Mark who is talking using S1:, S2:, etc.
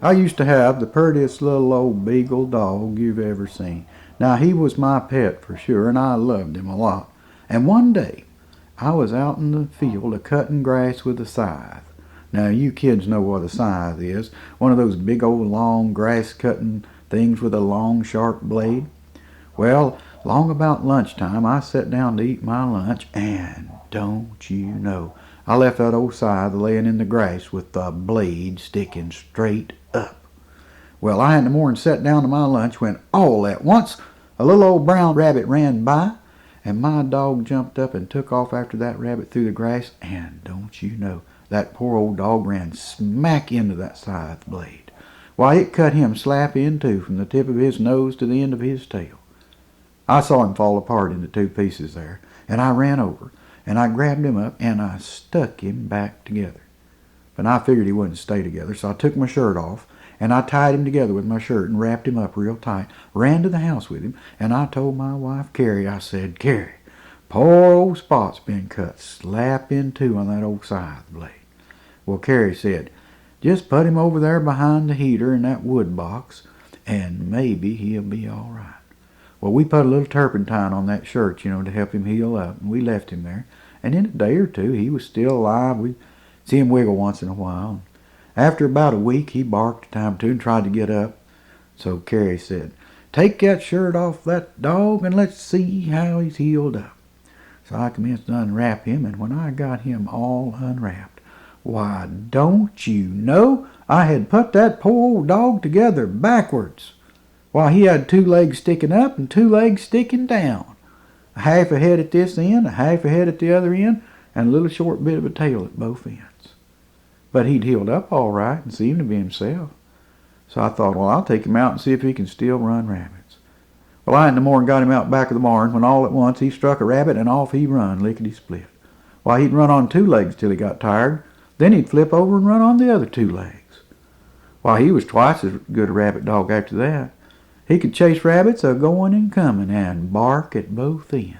S1: I used to have the purtiest little old beagle dog you've ever seen. Now, he was my pet for sure, and I loved him a lot. And one day, I was out in the field a-cutting grass with a scythe. Now, you kids know what a scythe is. One of those big old long grass-cutting things with a long, sharp blade. Well, long about lunchtime, I sat down to eat my lunch, and don't you know, I left that old scythe laying in the grass with the blade sticking straight up. Well, I in the morning sat down to my lunch when all at once a little old brown rabbit ran by, and my dog jumped up and took off after that rabbit through the grass, and don't you know, that poor old dog ran smack into that scythe blade. Why, it cut him slap in two from the tip of his nose to the end of his tail. I saw him fall apart into two pieces there, and I ran over, and I grabbed him up, and I stuck him back together. But I figured he wouldn't stay together, so I took my shirt off, and I tied him together with my shirt and wrapped him up real tight, ran to the house with him, and I told my wife, Carrie, I said, Carrie, poor old Spot's been cut slap in two on that old scythe blade. Well, Carrie said, just put him over there behind the heater in that wood box, and maybe he'll be all right. Well, we put a little turpentine on that shirt, to help him heal up, and we left him there. And in a day or two, he was still alive. We'd see him wiggle once in a while. After about a week, he barked a time or two and tried to get up. So Carrie said, take that shirt off that dog and let's see how he's healed up. So I commenced to unwrap him, and when I got him all unwrapped, why, don't you know, I had put that poor old dog together backwards. Why, he had two legs sticking up and two legs sticking down. A half a head at this end, a half a head at the other end, and a little short bit of a tail at both ends. But he'd healed up all right and seemed to be himself. So I thought, well, I'll take him out and see if he can still run rabbits. Well, I in the morning got him out back of the barn when all at once he struck a rabbit and off he run, lickety-split. Why, he'd run on two legs till he got tired. Then he'd flip over and run on the other two legs. Why, he was twice as good a rabbit dog after that. He could chase rabbits a-going and coming and bark at both ends.